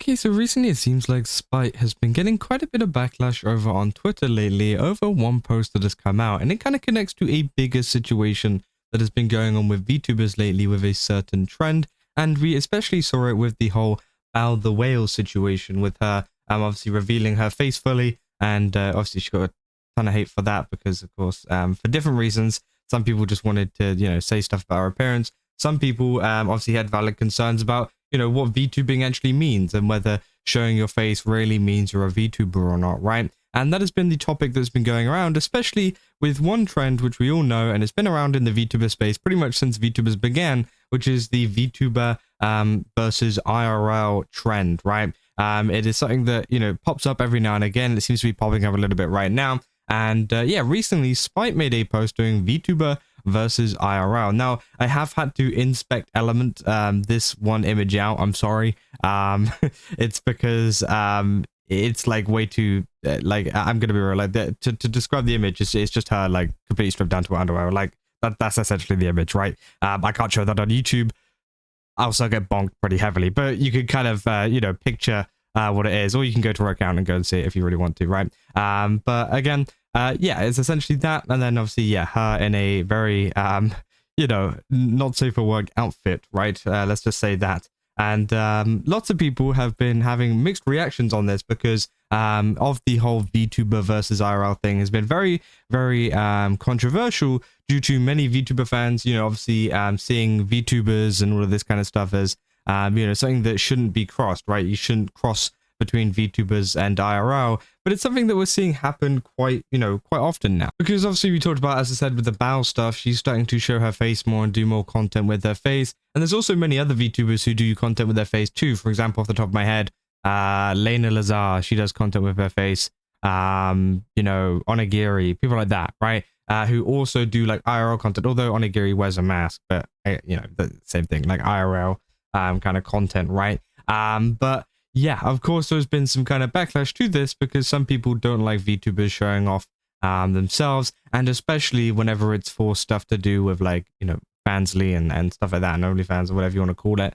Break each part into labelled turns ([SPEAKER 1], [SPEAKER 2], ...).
[SPEAKER 1] Okay, so recently it seems like Spite has been getting quite a bit of backlash over on Twitter lately over one post that has come out, and it kind of connects to a bigger situation that has been going on with VTubers lately with a certain trend, and we especially saw it with the whole Bow the Whale situation with her obviously revealing her face fully, and obviously she got a ton of hate for that because, of course, for different reasons. Some people just wanted to, say stuff about her appearance. Some people obviously had valid concerns about what VTubing actually means and whether showing your face really means you're a VTuber or not, right? And that has been the topic that's been going around, especially with one trend which we all know, and it's been around in the VTuber space pretty much since VTubers began, which is the VTuber versus IRL trend, right? It is something that, pops up every now and again. It seems to be popping up a little bit right now. And yeah, recently Spite made a post doing VTuber versus IRL. Now, I have had to inspect Element this one image out. I'm sorry. It's because it's like way too like, I'm gonna be real, like to describe the image, it's just her like completely stripped down to her underwear. Like that's essentially the image, right? I can't show that on YouTube. I also get bonked pretty heavily, but you could kind of picture what it is, or you can go to her account and go and see it if you really want to, right? But again, yeah, it's essentially that, and then obviously, yeah, her in a very not safe for work outfit, right? Let's just say that. And lots of people have been having mixed reactions on this because of the whole VTuber versus IRL thing has been very, very controversial due to many VTuber fans, obviously seeing VTubers and all of this kind of stuff as, something that shouldn't be crossed, right? You shouldn't cross between VTubers and IRL, but it's something that we're seeing happen quite often now. Because obviously we talked about, as I said, with the Bao stuff, she's starting to show her face more and do more content with her face. And there's also many other VTubers who do content with their face too. For example, off the top of my head, Lena Lazar, she does content with her face. Onigiri, people like that, right? Who also do like IRL content, although Onigiri wears a mask, but the same thing, like IRL kind of content, right? But yeah, of course, there's been some kind of backlash to this because some people don't like VTubers showing off themselves, and especially whenever it's for stuff to do with like, Fansly and stuff like that, and OnlyFans or whatever you want to call it.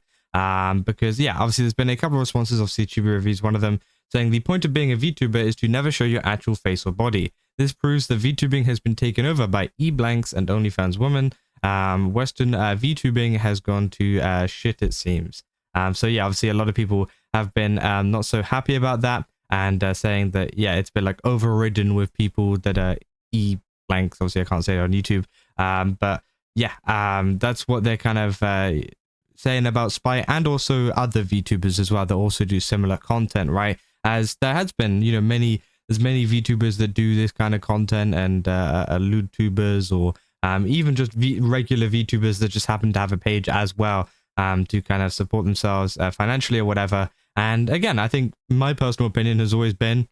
[SPEAKER 1] Because yeah, obviously there's been a couple of responses of Tuber reviews, one of them saying the point of being a VTuber is to never show your actual face or body. This proves that VTubing has been taken over by E-blanks and OnlyFans women. Western VTubing has gone to shit, it seems. So yeah, obviously a lot of people have been not so happy about that, and saying that, yeah, it's been like overridden with people that are E-blanks. Obviously I can't say it on YouTube, but yeah, that's what they're kind of saying about Spite, and also other VTubers as well that also do similar content, right? As there has been, there's many VTubers that do this kind of content, and lewd tubers, or even just regular VTubers that just happen to have a page as well, to kind of support themselves financially or whatever. And again, I think my personal opinion has always been,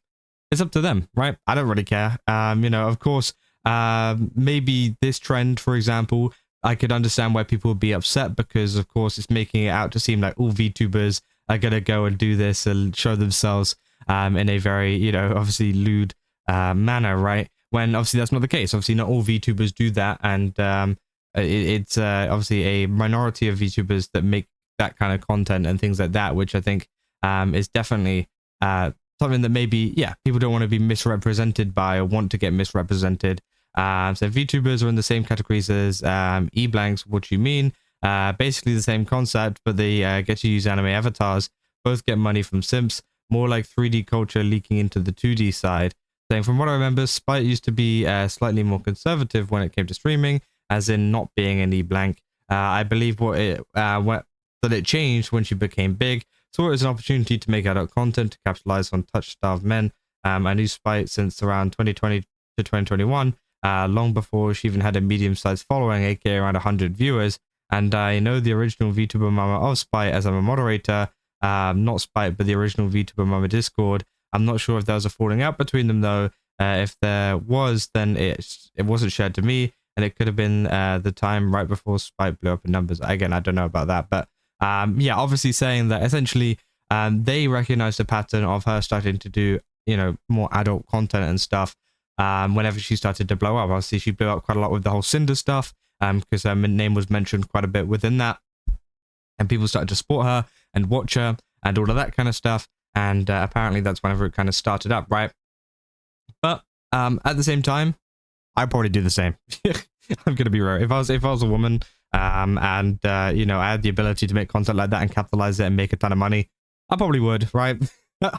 [SPEAKER 1] it's up to them, right? I don't really care. Of course, maybe this trend, for example, I could understand why people would be upset because, of course, it's making it out to seem like all VTubers are going to go and do this and show themselves in a very, obviously lewd manner, right? When obviously that's not the case. Obviously, not all VTubers do that, and it's obviously a minority of VTubers that make that kind of content and things like that, which I think is definitely something that maybe, yeah, people don't want to be misrepresented by or want to get misrepresented. So VTubers are in the same categories as E-blanks. What do you mean? Basically the same concept, but they get to use anime avatars. Both get money from simps, more like 3D culture leaking into the 2D side. Saying, from what I remember, Spite used to be slightly more conservative when it came to streaming, as in not being an E-blank. I believe that it changed when she became big, saw it as an opportunity to make adult content to capitalize on touch-starved men. I knew Spite since around 2020 to 2021, long before she even had a medium-sized following, aka around 100 viewers. And I know the original VTuber mama of Spite as I'm a moderator, not Spite, but the original VTuber mama Discord. I'm not sure if there was a falling out between them though. If there was, then it wasn't shared to me, and it could have been the time right before Spite blew up in numbers. Again, I don't know about that, but yeah, obviously saying that essentially they recognize the pattern of her starting to do, more adult content and stuff whenever she started to blow up. Obviously, she blew up quite a lot with the whole Cinder stuff, because her name was mentioned quite a bit within that, and people started to support her and watch her. and all of that kind of stuff. And apparently that's whenever it kind of started up, right? But at the same time, I'd probably do the same. I'm gonna be real. If I was a woman, and you know, I had the ability to make content like that and capitalize it and make a ton of money, I probably would, right?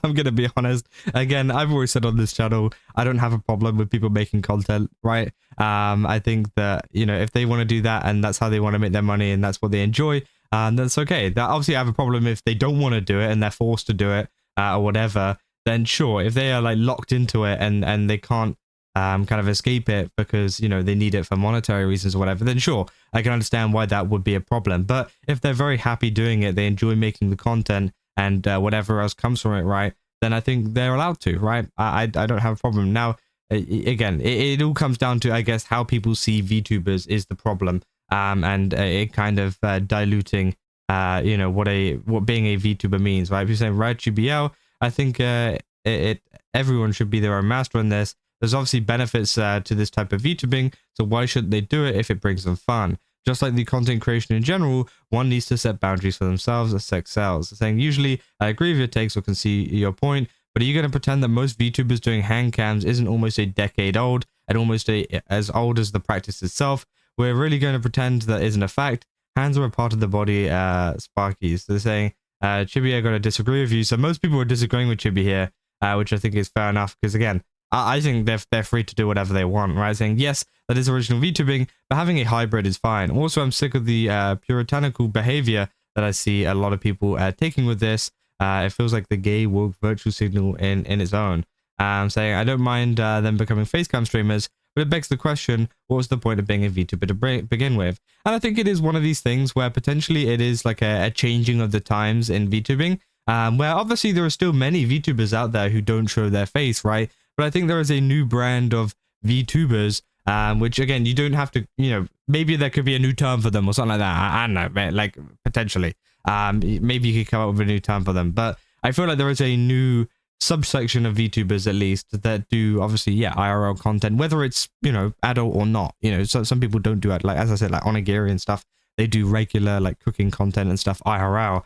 [SPEAKER 1] I'm gonna be honest. Again, I've always said on this channel, I don't have a problem with people making content, right? I think that, you know, if they want to do that and that's how they want to make their money and that's what they enjoy, that's okay. That obviously I have a problem if they don't want to do it and they're forced to do it, or whatever. Then sure, if they are like locked into it and they can't kind of escape it because, you know, they need it for monetary reasons or whatever, then sure, I can understand why that would be a problem. But if they're very happy doing it, they enjoy making the content, and whatever else comes from it, right, then I think they're allowed to, right? I don't have a problem. Now, again, it all comes down to, I guess, how people see VTubers is the problem, and it kind of diluting, you know, what being a VTuber means, right? If you're saying right GBL, I think everyone should be their own master in this. There's obviously benefits to this type of VTubing, so why shouldn't they do it if it brings them fun? Just like the content creation in general, one needs to set boundaries for themselves as sex sells. Saying, usually, I agree with your takes or can see your point, but are you going to pretend that most VTubers doing hand cams isn't almost a decade old and almost as old as the practice itself? We're really going to pretend that isn't a fact. Hands are a part of the body, Sparkies. They're saying, Chibi, I got to disagree with you. So most people are disagreeing with Chibi here, which I think is fair enough, because again, I think they're free to do whatever they want, right? Saying, yes, that is original VTubing, but having a hybrid is fine. Also, I'm sick of the puritanical behavior that I see a lot of people taking with this. It feels like the gay woke virtual signal in its own. Saying, I don't mind them becoming facecam streamers, but it begs the question, what was the point of being a VTuber to begin with? And I think it is one of these things where potentially it is like a changing of the times in VTubing, where obviously there are still many VTubers out there who don't show their face, right? But I think there is a new brand of VTubers, which again, you don't have to, you know, maybe there could be a new term for them or something like that. I don't know, man, like potentially. Maybe you could come up with a new term for them. But I feel like there is a new subsection of VTubers, at least, that do obviously, yeah, IRL content, whether it's, you know, adult or not. You know, so some people don't do it, like, as I said, like onigiri and stuff. They do regular like cooking content and stuff IRL.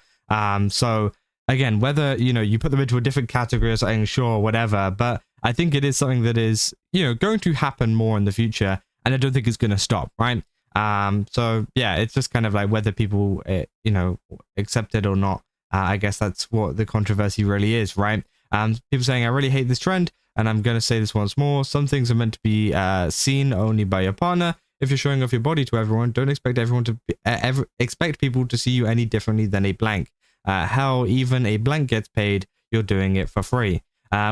[SPEAKER 1] So again, whether, you know, you put them into a different category or something, sure, whatever, but I think it is something that is, you know, going to happen more in the future, and I don't think it's going to stop, right? So yeah, it's just kind of like whether people, you know, accept it or not. I guess that's what the controversy really is, right? People saying, I really hate this trend, and I'm going to say this once more. Some things are meant to be seen only by your partner. If you're showing off your body to everyone, don't expect everyone to expect people to see you any differently than a blank. How even a blank gets paid, you're doing it for free.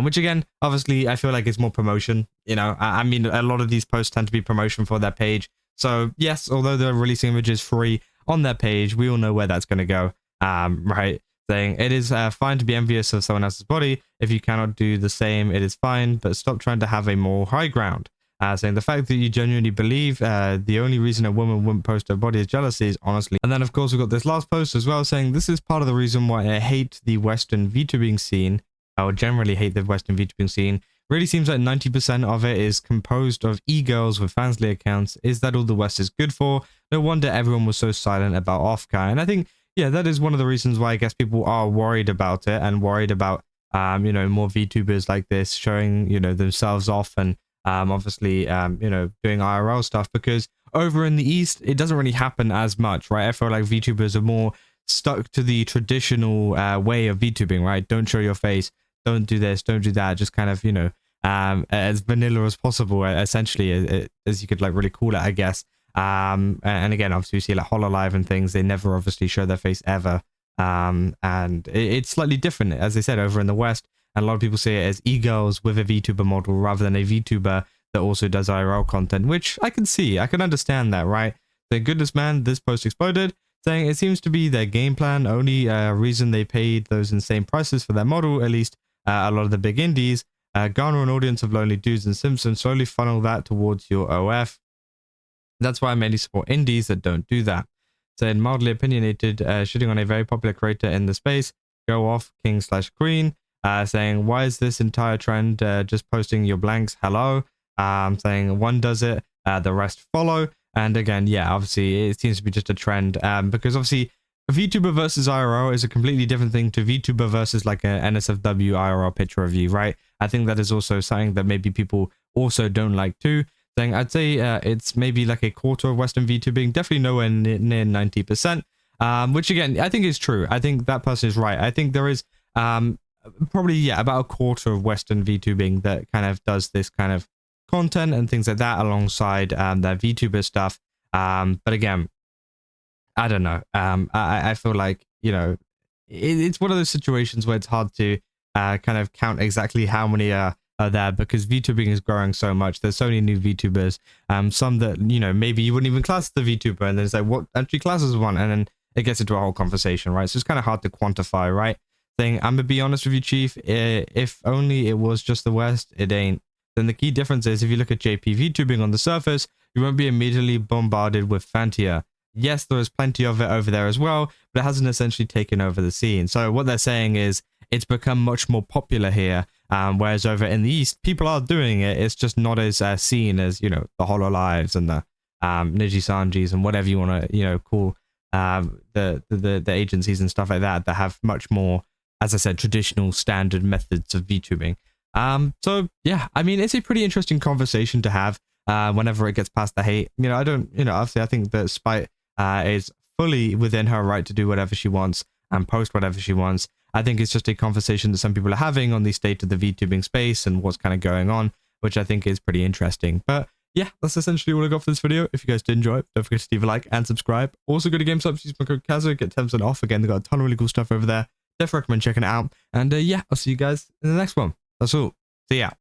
[SPEAKER 1] Which again, obviously, I feel like it's more promotion. You know, I mean, a lot of these posts tend to be promotion for their page. So yes, although they're releasing images free on their page, we all know where that's going to go. Right? Saying it is fine to be envious of someone else's body. If you cannot do the same, it is fine, but stop trying to have a moral high ground. Saying the fact that you genuinely believe the only reason a woman wouldn't post her body is jealousy is honestly. And then of course we've got this last post as well saying this is part of the reason why I hate the Western VTubing scene. I would generally hate the Western VTubing scene. Really seems like 90% of it is composed of e-girls with fansly accounts. Is that all the West is good for? No wonder everyone was so silent about Offka. And I think, yeah, that is one of the reasons why I guess people are worried about it and worried about, you know, more VTubers like this showing, you know, themselves off and obviously, you know, doing IRL stuff, because over in the East, it doesn't really happen as much, right? I feel like VTubers are more stuck to the traditional way of VTubing, right? Don't show your face. Don't do this, don't do that, just kind of, you know, as vanilla as possible, essentially, as you could like really call it, I guess. And again, obviously, you see like HoloLive and things, they never obviously show their face ever. And it's slightly different, as I said, over in the West. And a lot of people see it as e-girls with a VTuber model rather than a VTuber that also does IRL content, which I can see, I can understand that, right? Thank goodness, man, this post exploded. Saying it seems to be their game plan, only reason they paid those insane prices for their model, at least a lot of the big indies, garner an audience of lonely dudes and simps and slowly funnel that towards your OF. That's why I mainly support indies that don't do that. Saying mildly opinionated, shitting on a very popular creator in the space, go off king/queen, saying why is this entire trend just posting your blanks, hello, saying one does it, the rest follow. And again, yeah, obviously it seems to be just a trend, because obviously VTuber versus IRL is a completely different thing to VTuber versus like a NSFW IRL picture review, right? I think that is also something that maybe people also don't like too. Saying I'd say it's maybe like a quarter of Western VTubing, definitely nowhere near 90%. Which again, I think is true. I think that person is right. I think there is probably about a quarter of Western VTubing that kind of does this kind of content and things like that alongside their VTuber stuff. But again, I don't know. I feel like, it's one of those situations where it's hard to kind of count exactly how many are there, because VTubing is growing so much. There's so many new VTubers. Some that, maybe you wouldn't even class the VTuber, and then it's like, what actually classes one? And then it gets into a whole conversation, right? So it's kind of hard to quantify, right? Saying, I'm gonna be honest with you, Chief, if only it was just the West, it ain't. Then the key difference is, if you look at JP VTubing on the surface, you won't be immediately bombarded with Fantia. Yes, there is plenty of it over there as well, but it hasn't essentially taken over the scene. So what they're saying is it's become much more popular here, whereas over in the East, people are doing it. It's just not as seen as, the HoloLives and the Niji Sanjis and whatever you want to, call the agencies and stuff like that have much more, as I said, traditional standard methods of VTubing. So yeah, I mean, it's a pretty interesting conversation to have whenever it gets past the hate. I don't, obviously I think that Spite is fully within her right to do whatever she wants and post whatever she wants. I think it's just a conversation that some people are having on the state of the VTubing space and what's kind of going on, which I think is pretty interesting. But yeah, that's essentially all I got for this video. If you guys did enjoy it, don't forget to leave a like and subscribe. Also go to GameStop, use my code Kazo, get 10% off. Again, they've got a ton of really cool stuff over there. Definitely recommend checking it out. And yeah, I'll see you guys in the next one. That's all. See ya.